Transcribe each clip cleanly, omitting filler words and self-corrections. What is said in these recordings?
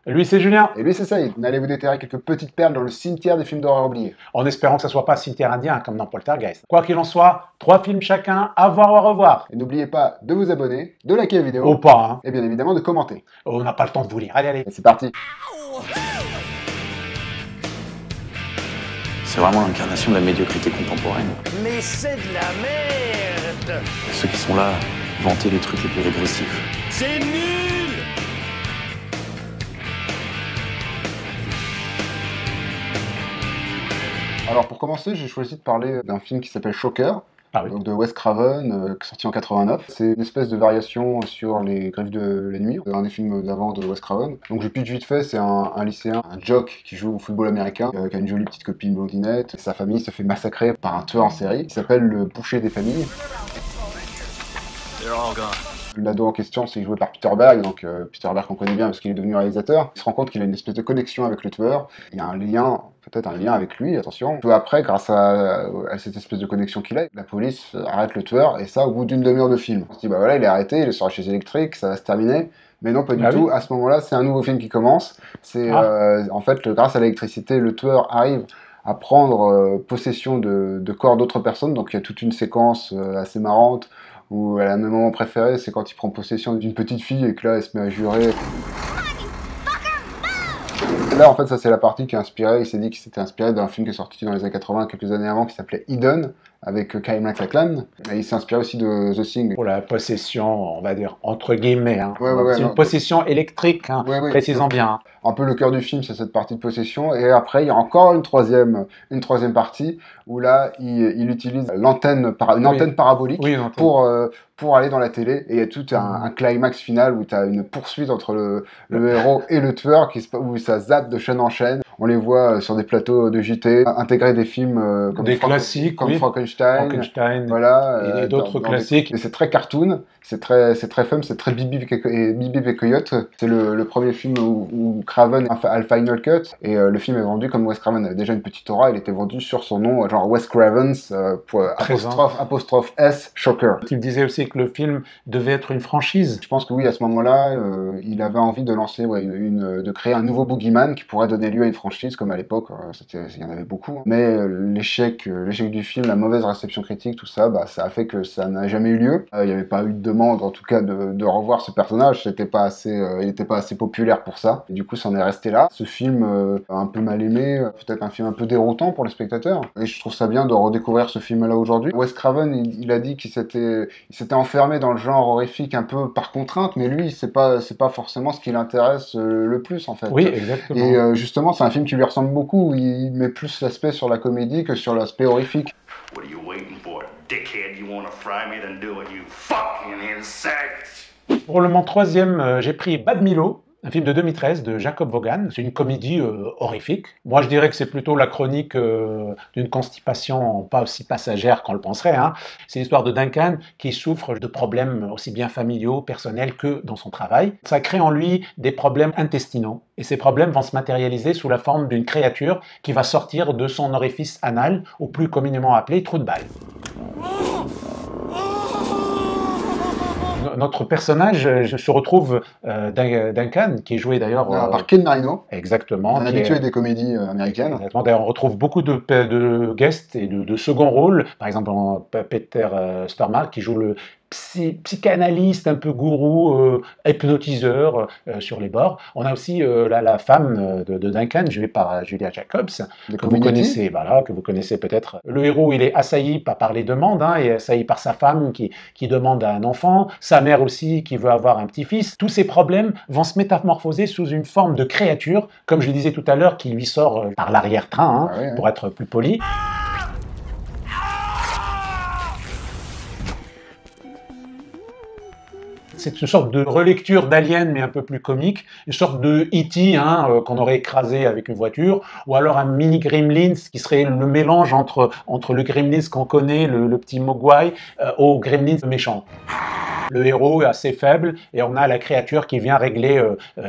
Lui, c'est Julien, Et lui, c'est Saïd. N'allez vous déterrer quelques petites perles dans le cimetière des films d'horreur oubliés. en espérant que ça soit pas cimetière indien comme dans Poltergeist. Quoi qu'il en soit, 3 films chacun, à voir ou à revoir. Et n'oubliez pas de vous abonner, de liker la vidéo, Ou pas, hein. et bien évidemment de commenter. On n'a pas le temps de vous lire. Allez, allez. Et c'est parti. C'est vraiment l'incarnation de la médiocrité contemporaine. Mais c'est de la merde! Ceux qui sont là, vanter les trucs les plus régressifs. C'est nul! Alors pour commencer, j'ai choisi de parler d'un film qui s'appelle Shocker. Ah oui. Donc de Wes Craven, sorti en 89. C'est une espèce de variation sur les Griffes de la nuit, un des films d'avant de Wes Craven. Donc je pitch vite fait, c'est un lycéen, un jock qui joue au football américain, qui a une jolie petite copine blondinette. Sa famille se fait massacrer par un tueur en série, qui s'appelle le boucher des familles. L'ado en question, c'est joué par Peter Berg, donc Peter Berg qu'on connaît bien parce qu'il est devenu réalisateur. Il se rend compte qu'il a une espèce de connexion avec le tueur. Il y a un lien, peut-être un lien avec lui, attention. Peu après, grâce à cette espèce de connexion qu'il a, la police arrête le tueur, et ça au bout d'une demi-heure de film. On se dit, bah voilà, il est arrêté, il est sur la chaise électrique, ça va se terminer. Mais non, pas du tout. Oui. À ce moment-là, c'est un nouveau film qui commence. C'est en fait, grâce à l'électricité, le tueur arrive à prendre possession de corps d'autres personnes. Donc il y a toute une séquence assez marrante où elle a mes moments préférés, c'est quand il prend possession d'une petite fille et que là elle se met à jurer. Là en fait ça c'est la partie qui a inspiré, il s'est dit qu'il s'était inspiré d'un film qui est sorti dans les années 80, quelques années avant, qui s'appelait Eden, avec Kyle MacLachlan, et il s'est inspiré aussi de The Thing. Pour la possession, on va dire, entre guillemets. Hein. Ouais, c'est une possession électrique, hein, précisons bien. Hein. Un peu le cœur du film, c'est cette partie de possession, et après il y a encore une troisième partie, où là il utilise l'antenne, une antenne parabolique pour aller dans la télé, et il y a tout un climax final où tu as une poursuite entre le héros et le tueur, où ça zappe de chaîne en chaîne. On les voit sur des plateaux de JT, intégrer des films comme des classiques, comme Frankenstein, voilà, et d'autres classiques. Et c'est très cartoon, c'est très fun, c'est très Bibi et Coyote. C'est le premier film où Craven a le final cut, et le film est vendu comme Wes Craven avait déjà une petite aura, il était vendu sur son nom, genre Wes Craven's apostrophe S Shocker. Il disait aussi que le film devait être une franchise. Je pense que oui, à ce moment-là, il avait envie de lancer, de créer un nouveau boogeyman qui pourrait donner lieu à une franchise, comme à l'époque, il y en avait beaucoup. Mais l'échec du film, la mauvaise réception critique, tout ça, ça a fait que ça n'a jamais eu lieu. Il n'y avait pas eu de demande, en tout cas, de revoir ce personnage. Il n'était pas assez populaire pour ça. Et du coup, ça en est resté là. Ce film, un peu mal aimé, peut-être un film un peu déroutant pour les spectateurs. Et je trouve ça bien de redécouvrir ce film-là aujourd'hui. Wes Craven, il a dit qu'il s'était enfermé dans le genre horrifique un peu par contrainte, mais lui, c'est pas forcément ce qui l'intéresse le plus, en fait. Oui, exactement. Et justement, c'est un film qui lui ressemble beaucoup, où il met plus l'aspect sur la comédie que sur l'aspect horrifique. What are you waiting for, dickhead? You wanna fry me, then do it, you fucking insect! Pour le mon troisième, j'ai pris Bad Milo, un film de 2013 de Jacob Vaughan. C'est une comédie horrifique. Moi, je dirais que c'est plutôt la chronique d'une constipation pas aussi passagère qu'on le penserait. Hein. C'est l'histoire de Duncan qui souffre de problèmes aussi bien familiaux, personnels que dans son travail. Ça crée en lui des problèmes intestinaux. Et ces problèmes vont se matérialiser sous la forme d'une créature qui va sortir de son orifice anal, ou plus communément appelé trou de balle. Notre personnage se retrouve Duncan, qui est joué d'ailleurs par Ken Marino. Exactement. Un habitué des comédies américaines. Exactement. D'ailleurs, on retrouve beaucoup de guests et de second rôles. Par exemple, Peter Stormare qui joue le psychanalyste, un peu gourou, hypnotiseur sur les bords. On a aussi la femme de Duncan, jouée par Julia Jacobs, que vous connaissez, que vous connaissez peut-être. Le héros, il est assailli par les demandes, et assailli par sa femme qui demande un enfant, sa mère aussi qui veut avoir un petit-fils. Tous ces problèmes vont se métamorphoser sous une forme de créature, comme je le disais tout à l'heure, qui lui sort par l'arrière-train, pour être plus poli. C'est une sorte de relecture d'Alien, mais un peu plus comique, une sorte de E.T. Qu'on aurait écrasé avec une voiture, ou alors un mini Gremlins qui serait le mélange entre le Gremlins qu'on connaît, le petit Mogwai, au Gremlins méchant. Le héros est assez faible et on a la créature qui vient régler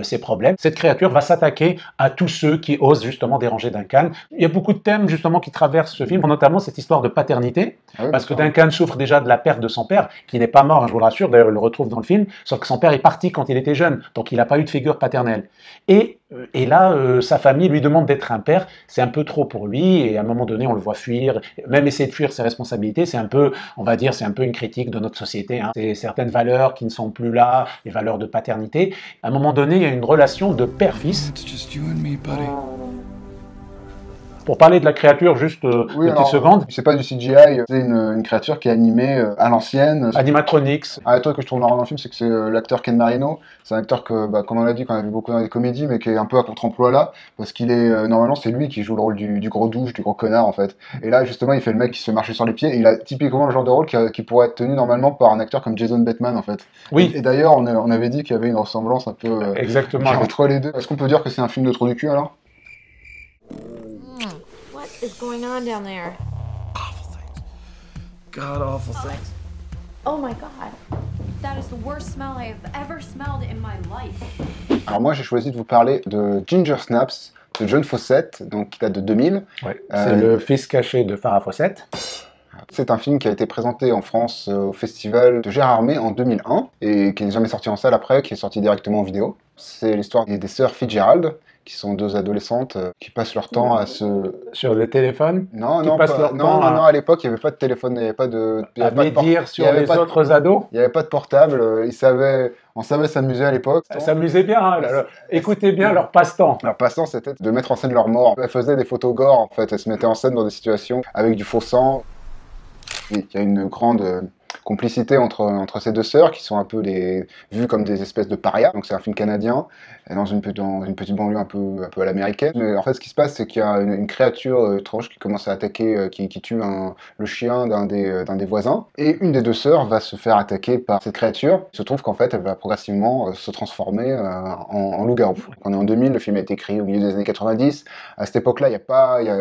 ses problèmes. Cette créature va s'attaquer à tous ceux qui osent justement déranger Duncan. Il y a beaucoup de thèmes justement qui traversent ce film, notamment cette histoire de paternité, parce que Duncan souffre déjà de la perte de son père, qui n'est pas mort, je vous le rassure, d'ailleurs il le retrouve dans le film, sauf que son père est parti quand il était jeune, donc il n'a pas eu de figure paternelle. Et là, sa famille lui demande d'être un père, c'est un peu trop pour lui, et à un moment donné, on le voit fuir, même essayer de fuir ses responsabilités, c'est un peu, on va dire, c'est un peu une critique de notre société, hein. C'est certaines valeurs qui ne sont plus là, les valeurs de paternité. À un moment donné, il y a une relation de père-fils. Pour parler de la créature, juste une petite seconde. C'est pas du CGI, c'est une créature qui est animée à l'ancienne. Animatronics. Un truc que je trouve marrant dans le film, c'est que c'est l'acteur Ken Marino. C'est un acteur que, comme on l'a dit, qu'on a vu beaucoup dans les comédies, mais qui est un peu à contre-emploi là, parce qu'il est, normalement, c'est lui qui joue le rôle du gros douche, du gros connard, en fait. Et là, justement, il fait le mec qui se fait marcher sur les pieds, et il a typiquement le genre de rôle qui pourrait être tenu normalement par un acteur comme Jason Bateman, en fait. Oui. Et d'ailleurs, on avait dit qu'il y avait une ressemblance un peu Exactement. entre les deux. Est-ce qu'on peut dire que c'est un film de trou du cul, alors? What is going on down there? Awful things. God awful things. Oh my god. That is the worst smell I have ever smelled in my life. Alors moi, j'ai choisi de vous parler de Ginger Snaps, de John Fawcett, donc qui date de 2000. Ouais, c'est le fils caché de Farrah Fawcett. C'est un film qui a été présenté en France au festival de Gérardmer en 2001 et qui n'est jamais sorti en salle après, qui est sorti directement en vidéo. C'est l'histoire des sœurs Fitzgerald, qui sont deux adolescentes qui passent leur temps à se... Sur le téléphone? Non, à l'époque, il n'y avait pas de téléphone, il n'y avait pas de... À médire sur les autres ados? Il n'y avait pas de portable, on savait s'amuser à l'époque. S'amuser bien, hein, écoutez bien leur passe-temps. Leur passe-temps, c'était de mettre en scène leur mort. Elles faisaient des photos gore, en fait, elles se mettaient en scène dans des situations avec du faux sang. Il y a une grande complicité entre ces deux sœurs qui sont un peu vues comme des espèces de parias. Donc c'est un film canadien dans une petite banlieue un peu à l'américaine. Mais en fait, ce qui se passe, c'est qu'il y a une créature étrange qui commence à attaquer, qui tue le chien d'un des voisins. Et une des deux sœurs va se faire attaquer par cette créature. Il se trouve qu'en fait, elle va progressivement se transformer en loup-garou. On est en 2000, le film a été écrit au milieu des années 90. À cette époque-là,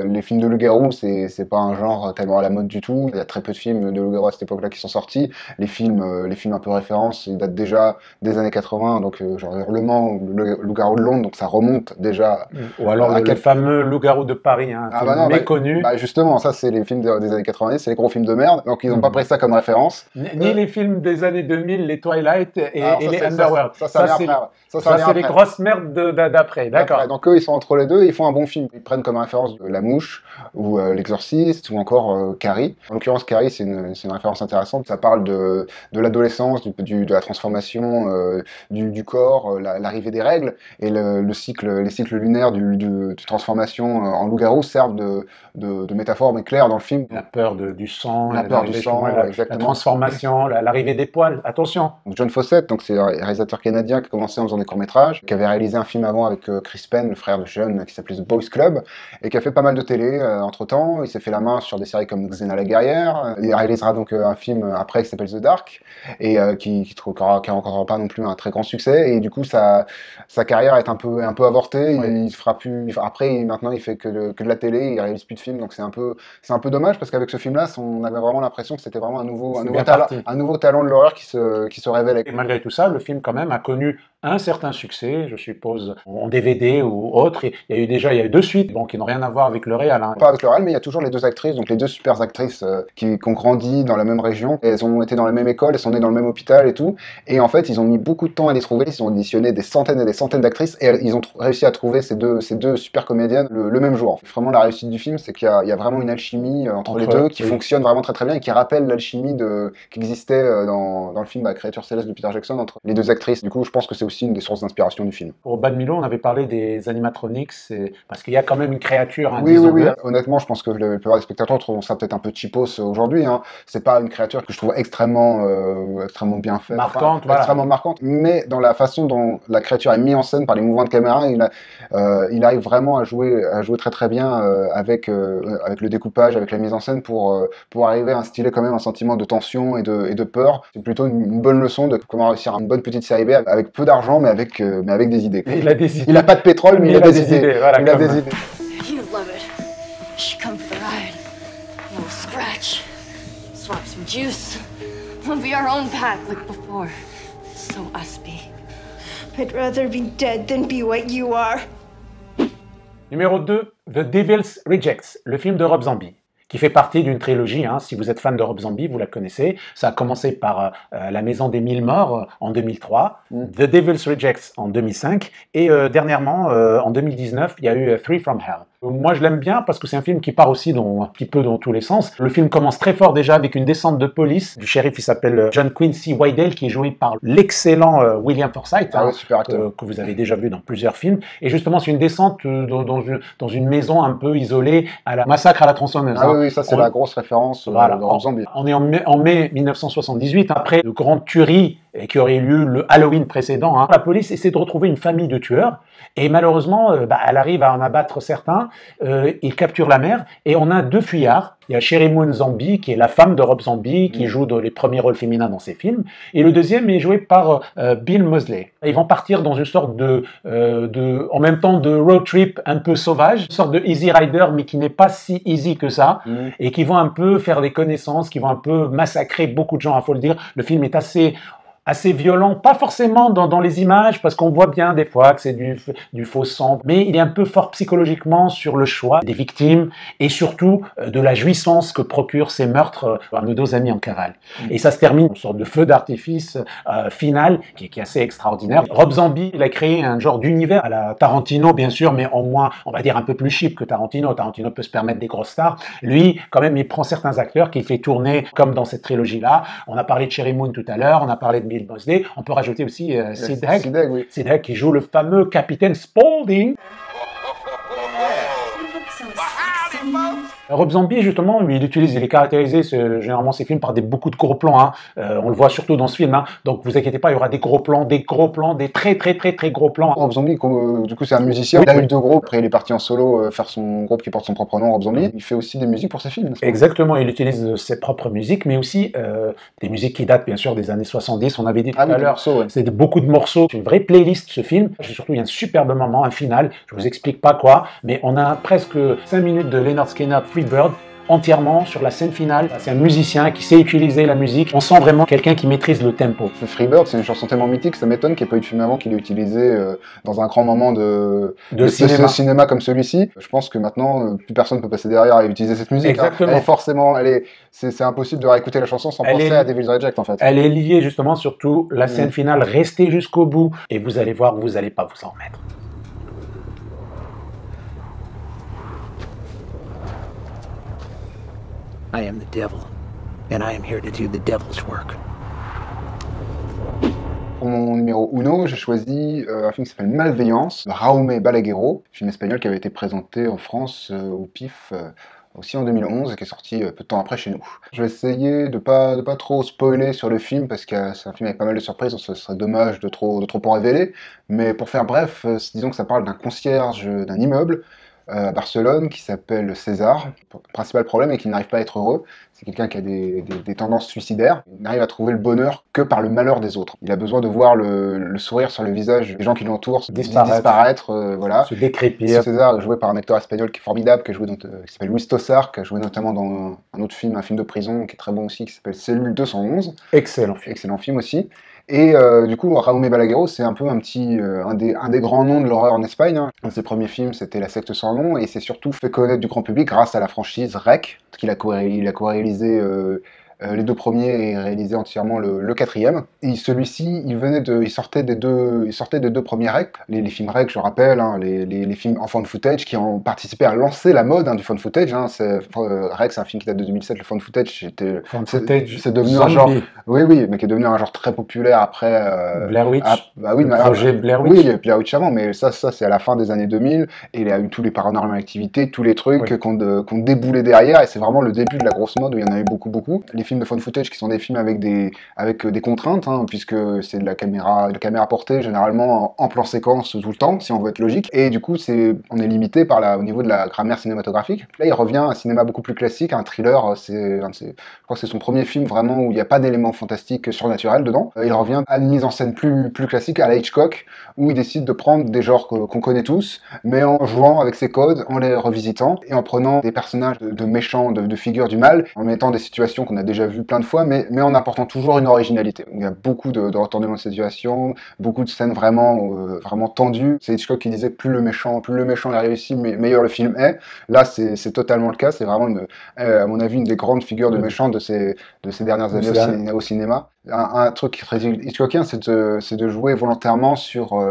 les films de loup-garou, c'est pas un genre tellement à la mode du tout. Il y a très peu de films de loup-garou à cette époque-là qui sont sortis. Les films un peu références, ils datent déjà des années 80, donc genre Hurlement ou le Loup-garou de Londres, donc ça remonte déjà. Ou alors le fameux Loup-garou de Paris, hein, méconnu. Justement, ça c'est les films des années 90, c'est les gros films de merde, donc ils n'ont pas pris ça comme référence. Ni les films des années 2000, les Twilight et les Underworld. Ça c'est les grosses merdes d'après, d'accord. Donc eux, ils sont entre les deux et ils font un bon film. Ils prennent comme référence La Mouche, ou L'Exorciste, ou encore Carrie. En l'occurrence, Carrie, c'est une référence intéressante. Ça parle de l'adolescence, de la transformation du corps, l'arrivée des règles, et les cycles lunaires de transformation en loup-garou servent de métaphore mais claire dans le film. La peur du sang, la transformation, l'arrivée des poils, attention. Donc John Fawcett, donc c'est un réalisateur canadien qui a commencé en faisant des courts-métrages, qui avait réalisé un film avant avec Chris Penn, le frère de John, qui s'appelait The Boys Club, et qui a fait pas mal de télé entre-temps. Il s'est fait la main sur des séries comme Xena la guerrière. Il réalisera donc un film après qui s'appelle The Dark, et qui rencontrera pas non plus un très grand succès, et du coup sa carrière est un peu avortée. Il se fera plus. Après, maintenant, il fait que de la télé, il réalise plus de films, donc c'est un peu dommage, parce qu'avec ce film-là, on avait vraiment l'impression que c'était vraiment un nouveau talent de l'horreur qui se révèle. Et malgré tout ça, le film quand même a connu un certain succès, je suppose, en DVD ou autre. Il y a eu 2 suites, qui n'ont rien à voir avec le réal. Hein. Pas avec le réal, mais il y a toujours les 2 actrices, donc les 2 super actrices qui ont grandi dans la même région. Elles ont été dans la même école, elles sont nées dans le même hôpital et tout. Et en fait, ils ont mis beaucoup de temps à les trouver. Ils ont auditionné des centaines et des centaines d'actrices, et ils ont réussi à trouver ces deux super comédiennes le même jour. Vraiment, la réussite du film, c'est qu'il y a vraiment une alchimie entre les deux qui fonctionne vraiment très très bien, et qui rappelle l'alchimie qui existait dans le film Créature Céleste de Peter Jackson entre les 2 actrices. Du coup, je pense que c'est aussi une des sources d'inspiration du film. Pour Bad Milo, on avait parlé des animatronics, parce qu'il y a quand même une créature. Hein, oui. Honnêtement, je pense que la plupart des spectateurs trouvent ça peut-être un peu cheapos aujourd'hui. Hein. C'est pas une créature que je trouve extrêmement bien faite, extrêmement marquante, mais dans la façon dont la créature est mise en scène par les mouvements de caméra, il arrive vraiment à jouer très très bien avec le découpage, avec la mise en scène pour arriver à instiller quand même un sentiment de tension et de peur. C'est plutôt une bonne leçon de comment réussir une bonne petite série B avec peu d'argent, mais avec des idées. Il a des idées. Il a pas de pétrole, mais il a des idées. Voilà, il a des idées. You love it. You should come for the ride. We'll scratch, swap some juice. We'll be our own pack like before. So us be. I'd rather be dead than be what you are. Numéro 2, The Devil's Rejects, le film de Rob Zombie. qui fait partie d'une trilogie. Hein. Si vous êtes fan de Rob Zombie, vous la connaissez. Ça a commencé par La Maison des Mille Morts en 2003, The Devil's Rejects en 2005, et dernièrement, en 2019, il y a eu Three from Hell. Moi, je l'aime bien parce que c'est un film qui part aussi un petit peu dans tous les sens. Le film commence très fort déjà avec une descente de police du shérif, il s'appelle John Quincy Wydell, qui est joué par l'excellent William Forsythe, super acteur. que vous avez déjà vu dans plusieurs films. Et justement, c'est une descente dans une maison un peu isolée à la massacre à la tronçonneuse. Ah oui, ça c'est la grosse référence voilà, de Rob Zombie. On est en mai 1978, après de grandes tueries qui auraient eu lieu le Halloween précédent. Hein. La police essaie de retrouver une famille de tueurs et malheureusement, elle arrive à en abattre certains. Ils capturent la mère et on a 2 fuyards. Il y a Sheri Moon Zombie, qui est la femme de Rob Zombie, qui joue les premiers rôles féminins dans ses films. Et le deuxième est joué par Bill Moseley. Ils vont partir dans une sorte en même temps de road trip un peu sauvage, une sorte de Easy Rider, mais qui n'est pas si easy que ça, et qui vont un peu faire des connaissances, qui vont un peu massacrer beaucoup de gens, il faut le dire. Le film est assez violent, pas forcément dans les images, parce qu'on voit bien des fois que c'est du faux sang, mais il est un peu fort psychologiquement sur le choix des victimes et surtout de la jouissance que procurent ces meurtres à nos 2 amis en cavale. Et ça se termine une sorte de feu d'artifice final qui est assez extraordinaire. Rob Zombie, il a créé un genre d'univers à la Tarantino, bien sûr, mais en moins, on va dire un peu plus cheap que Tarantino. Tarantino peut se permettre des grosses stars. Lui, quand même, il prend certains acteurs qu'il fait tourner comme dans cette trilogie-là. On a parlé de Sheri Moon tout à l'heure, on a parlé de Bill Moseley. On peut rajouter aussi Sid Haig, oui. Sid Haig qui joue le fameux capitaine Spaulding. Rob Zombie, justement, il est caractérisé, généralement ces films, par beaucoup de gros plans. Hein. On le voit surtout dans ce film. Hein. Donc, vous inquiétez pas, il y aura des gros plans, des très gros plans. Rob Zombie, du coup, c'est un musicien. Il a eu 2 groupes. Après, il est parti en solo faire son groupe qui porte son propre nom, Rob Zombie. Il fait aussi des musiques pour ses films. Exactement, il utilise ses propres musiques, mais aussi des musiques qui datent, bien sûr, des années 70. On avait dit tout à l'heure, c'est beaucoup de morceaux. C'est une vraie playlist, ce film. Surtout, il y a un superbe moment, un final. Je vous explique pas quoi, mais on a presque 5 minutes de Lynyrd Skynyrd, Freebird, entièrement sur la scène finale. C'est un musicien qui sait utiliser la musique. On sent vraiment quelqu'un qui maîtrise le tempo. Freebird, c'est une chanson tellement mythique, ça m'étonne qu'il n'y ait pas eu de film avant qu'il l'ait utilisé dans un grand moment de cinéma comme celui-ci. Je pense que maintenant, plus personne ne peut passer derrière et utiliser cette musique. Exactement. Elle est forcément, c'est impossible de réécouter la chanson sans penser à Devil's Reject, en fait. Elle est liée justement, surtout la scène finale. Restez jusqu'au bout et vous allez voir, vous n'allez pas vous en remettre. I am the devil, and I am here to do the devil's work. Pour mon numéro 1, j'ai choisi un film qui s'appelle Malveillance, de Jaume Balagueró, film espagnol qui avait été présenté en France au PIF aussi en 2011 et qui est sorti peu de temps après chez nous. Je vais essayer de pas trop spoiler sur le film parce que c'est un film avec pas mal de surprises, donc ce serait dommage de trop en révéler, mais pour faire bref, disons que ça parle d'un concierge d'un immeuble à Barcelone qui s'appelle César. Le principal problème est qu'il n'arrive pas à être heureux. C'est quelqu'un qui a des tendances suicidaires. Il n'arrive à trouver le bonheur que par le malheur des autres. Il a besoin de voir le sourire sur le visage des gens qui l'entourent disparaître, voilà. Se décrépir. César, joué par un acteur espagnol qui est formidable, qui s'appelle Luis Tosar, qui a joué notamment dans un autre film, un film de prison qui est très bon aussi, qui s'appelle Cellule 211. Excellent film. Excellent film aussi. Et du coup, Jaume Balagueró, c'est un peu un des grands noms de l'horreur en Espagne. Hein. Un de ses premiers films, c'était La Secte sans nom, et c'est surtout fait connaître du grand public grâce à la franchise REC, qu'il a co-réalisé les 2 premiers et réalisé entièrement le 4e. Et celui-ci, il sortait des 2 premiers REC. Les films REC, je rappelle, hein, les films en found footage qui ont participé à lancer la mode du found footage. Hein. REC, c'est un film qui date de 2007. Le found footage, c'est devenu un genre... Oui, mais qui est devenu un genre très populaire après... Blair Witch. Projet Blair Witch. Oui, il y a Blair Witch avant, mais ça c'est à la fin des années 2000. Et il y a eu tous les Paranormal Activity, tous les trucs qu'on déboulé derrière. Et c'est vraiment le début de la grosse mode où il y en a eu beaucoup. Les films de found footage qui sont des films avec des contraintes, hein, puisque c'est de la caméra portée généralement en plan séquence tout le temps, si on veut être logique. Et du coup, on est limité au niveau de la grammaire cinématographique. Là, il revient à un cinéma beaucoup plus classique, un thriller. Je crois que c'est son premier film vraiment où il n'y a pas d'éléments fantastiques surnaturels dedans. Il revient à une mise en scène plus classique, à la Hitchcock, où il décide de prendre des genres qu'on connaît tous, mais en jouant avec ses codes, en les revisitant et en prenant des personnages de méchants, de figures du mal, en mettant des situations qu'on a déjà déjà vu plein de fois, mais en apportant toujours une originalité. Il y a beaucoup de retournements de situation, beaucoup de scènes vraiment tendues. C'est Hitchcock qui disait plus le méchant est réussi, meilleur le film est. Là, c'est totalement le cas. C'est vraiment, à mon avis, une des grandes figures de méchants de ces dernières années au cinéma. Un truc qui est très Hitchcockien, c'est de jouer volontairement sur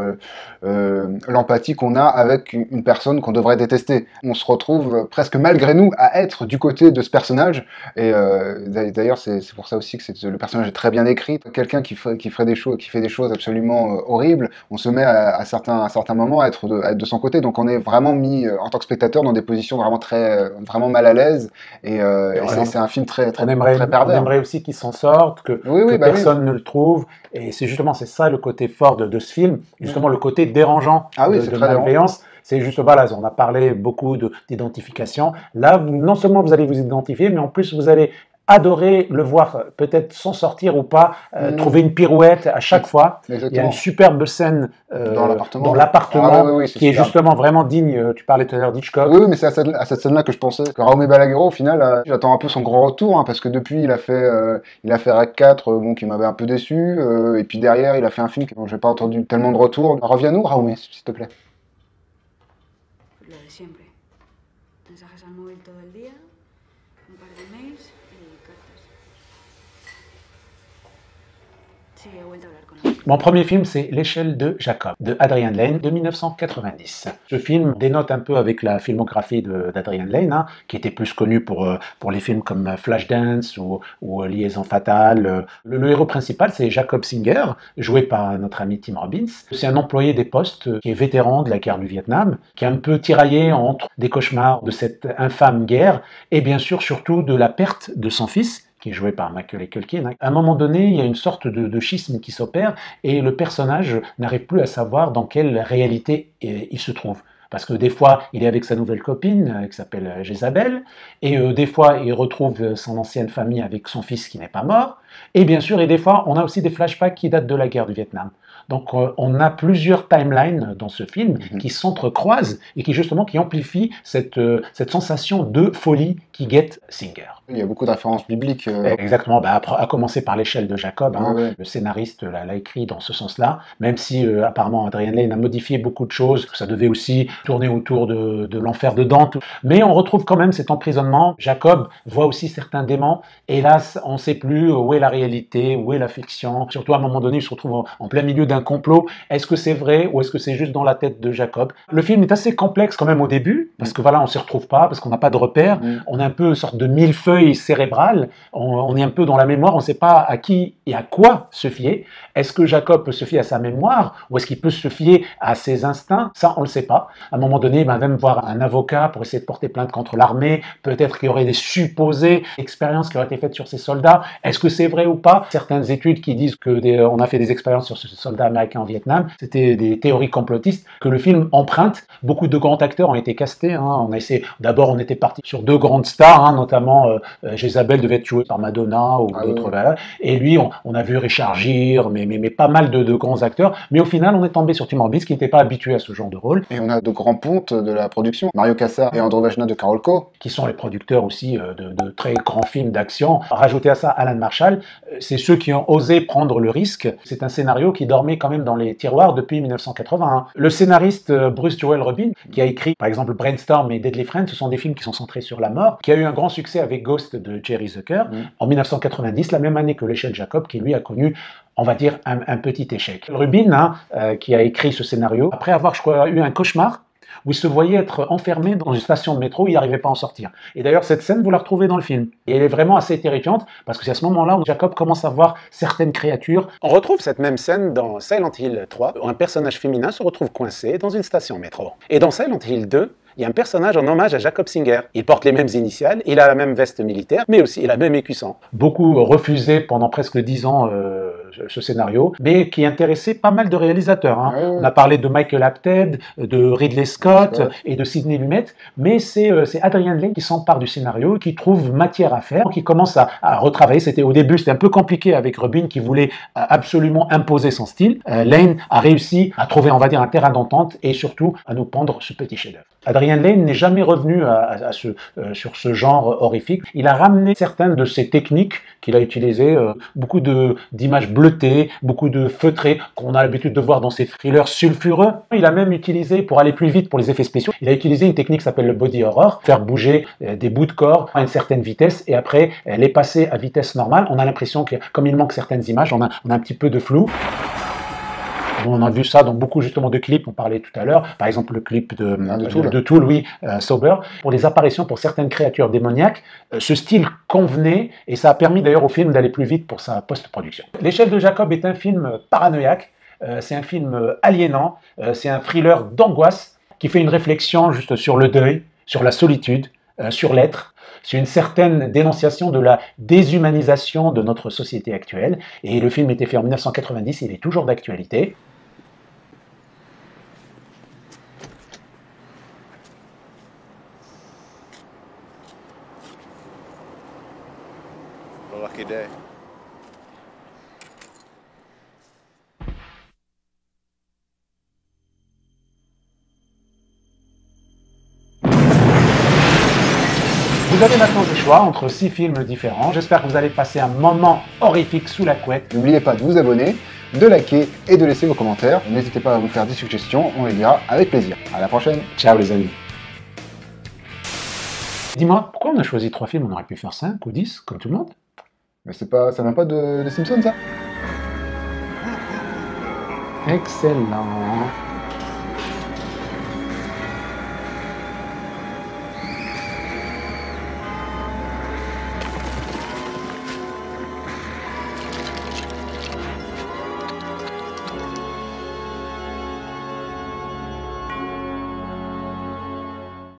l'empathie qu'on a avec une personne qu'on devrait détester. On se retrouve presque malgré nous à être du côté de ce personnage, et d'ailleurs c'est pour ça aussi que le personnage est très bien écrit. Quelqu'un qui fait des choses absolument horribles, on se met à certains moments à être de son côté, donc on est vraiment mis en tant que spectateur dans des positions vraiment mal à l'aise, et c'est un film très pervers. On aimerait aussi qu'il s'en sorte, que personne ne le trouve, et c'est ça le côté fort de ce film, justement le côté dérangeant de malveillance. C'est juste, voilà, on a parlé beaucoup d'identification. Là, non seulement vous allez vous identifier, mais en plus vous allez adorer le voir, peut-être s'en sortir ou pas, trouver une pirouette à chaque fois. Exactement. Il y a une superbe scène dans l'appartement qui est justement vraiment digne. Tu parlais tout à l'heure d'Hitchcock. Oui, mais c'est à cette scène-là que je pensais. Que Jaume Balaguerro, au final, j'attends un peu son grand retour, hein, parce que depuis, il a fait Rec 4, qui m'avait un peu déçu, et puis derrière, il a fait un film dont j'ai pas entendu tellement de retours. Reviens-nous, Jaume, s'il te plaît. Lo de siempre. Mensajes al móvil todo el día, un par de mails y cartas. Sí, he vuelto a hablar con él. Mon premier film, c'est L'échelle de Jacob, de Adrian Lyne, de 1990. Ce film dénote un peu avec la filmographie d'Adrian Lyne, hein, qui était plus connu pour les films comme Flashdance ou Liaison fatale. Le héros principal, c'est Jacob Singer, joué par notre ami Tim Robbins. C'est un employé des postes qui est vétéran de la guerre du Vietnam, qui est un peu tiraillé entre des cauchemars de cette infâme guerre et bien sûr surtout de la perte de son fils, qui est joué par Macaulay Culkin. À un moment donné, il y a une sorte de schisme qui s'opère et le personnage n'arrive plus à savoir dans quelle réalité il se trouve. Parce que des fois, il est avec sa nouvelle copine, qui s'appelle Jézabel, et des fois, il retrouve son ancienne famille avec son fils qui n'est pas mort, et bien sûr, et des fois, on a aussi des flashbacks qui datent de la guerre du Vietnam. Donc, on a plusieurs timelines dans ce film qui s'entrecroisent et qui amplifient cette sensation de folie qui guette Singer. Il y a beaucoup de références bibliques. Exactement, à commencer par l'échelle de Jacob. Le scénariste l'a écrit dans ce sens-là, même si apparemment Adrian Lyne a modifié beaucoup de choses. Ça devait aussi tourner autour de l'enfer de Dante. Mais on retrouve quand même cet emprisonnement. Jacob voit aussi certains démons. Hélas, on ne sait plus où est la réalité, où est la fiction. Surtout à un moment donné, il se retrouve en plein milieu d'un complot. Est-ce que c'est vrai ou est-ce que c'est juste dans la tête de Jacob? Le film est assez complexe quand même au début, parce que voilà, on ne s'y retrouve pas, parce qu'on n'a pas de repères. On a un peu une sorte de millefeuille cérébral. On est un peu dans la mémoire, on ne sait pas à qui et à quoi se fier. Est-ce que Jacob peut se fier à sa mémoire ou est-ce qu'il peut se fier à ses instincts? Ça, on ne le sait pas. À un moment donné, il va même voir un avocat pour essayer de porter plainte contre l'armée. Peut-être qu'il y aurait des supposées expériences qui auraient été faites sur ces soldats. Est-ce que c'est vrai ou pas? Certaines études qui disent qu'on a fait des expériences sur ces soldats américains en Vietnam, c'était des théories complotistes que le film emprunte. Beaucoup de grands acteurs ont été castés. On a essayé. D'abord, on était parti sur deux grandes stars, notamment Jézabel devait être jouée par Madonna ou d'autres. Voilà. Et lui, on a vu Richard Gere, mais pas mal de grands acteurs. Mais au final, on est tombé sur Tim Robbins qui n'était pas habitué à ce genre de rôle. Et on a de grands pontes de la production. Mario Kassar et André Vachna de Carolco. Qui sont les producteurs aussi de très grands films d'action. Rajouter à ça Alan Marshall, c'est ceux qui ont osé prendre le risque. C'est un scénario qui dormait quand même dans les tiroirs depuis 1981. Le scénariste Bruce Joel Rubin, qui a écrit par exemple Brainstorm et Deadly Friend, ce sont des films qui sont centrés sur la mort, qui a eu un grand succès avec Ghost de Jerry Zucker en 1990, la même année que l'échelle Jacob, qui lui a connu, on va dire, un petit échec. Rubin, qui a écrit ce scénario, après avoir, je crois, eu un cauchemar, où il se voyait être enfermé dans une station de métro, il n'arrivait pas à en sortir. Et d'ailleurs, cette scène, vous la retrouvez dans le film. Et elle est vraiment assez terrifiante, parce que c'est à ce moment-là où Jacob commence à voir certaines créatures. On retrouve cette même scène dans Silent Hill 3, où un personnage féminin se retrouve coincé dans une station métro. Et dans Silent Hill 2, il y a un personnage en hommage à Jacob Singer. Il porte les mêmes initiales, il a la même veste militaire, mais aussi il a le même écusson. Beaucoup refusé pendant presque 10 ans ce scénario, mais qui intéressait pas mal de réalisateurs. Hein. Ouais, ouais. On a parlé de Michael Apted, de Ridley Scott et de Sidney Lumet, mais c'est Adrian Lyne qui s'empare du scénario, qui trouve matière à faire, qui commence à retravailler. Au début, c'était un peu compliqué avec Rubin qui voulait absolument imposer son style. Lyne a réussi à trouver, on va dire, un terrain d'entente et surtout à nous pondre ce petit chef-d'œuvre. Adrian Lyne n'est jamais revenu sur ce genre horrifique. Il a ramené certaines de ses techniques qu'il a utilisées, beaucoup d'images bleutées, beaucoup de feutrés qu'on a l'habitude de voir dans ses thrillers sulfureux. Il a même utilisé, pour aller plus vite pour les effets spéciaux, il a utilisé une technique qui s'appelle le body horror, faire bouger des bouts de corps à une certaine vitesse et après les passer à vitesse normale. On a l'impression que, comme il manque certaines images, on a un petit peu de flou. On a vu ça dans beaucoup justement de clips, on parlait tout à l'heure, par exemple le clip de Tool, oui, Sober. Pour les apparitions pour certaines créatures démoniaques, ce style convenait et ça a permis d'ailleurs au film d'aller plus vite pour sa post-production. L'échelle de Jacob est un film paranoïaque, c'est un film aliénant, c'est un thriller d'angoisse qui fait une réflexion juste sur le deuil, sur la solitude, sur l'être. C'est une certaine dénonciation de la déshumanisation de notre société actuelle. Et le film a été fait en 1990, il est toujours d'actualité. Lucky day. Vous avez maintenant le choix entre 6 films différents. J'espère que vous allez passer un moment horrifique sous la couette. N'oubliez pas de vous abonner, de liker et de laisser vos commentaires. N'hésitez pas à nous faire des suggestions, on les lira avec plaisir. À la prochaine. Ciao les amis. Dis-moi, pourquoi on a choisi 3 films? On aurait pu faire 5 ou 10, comme tout le monde. Mais ça vient pas de Simpsons, ça? Excellent.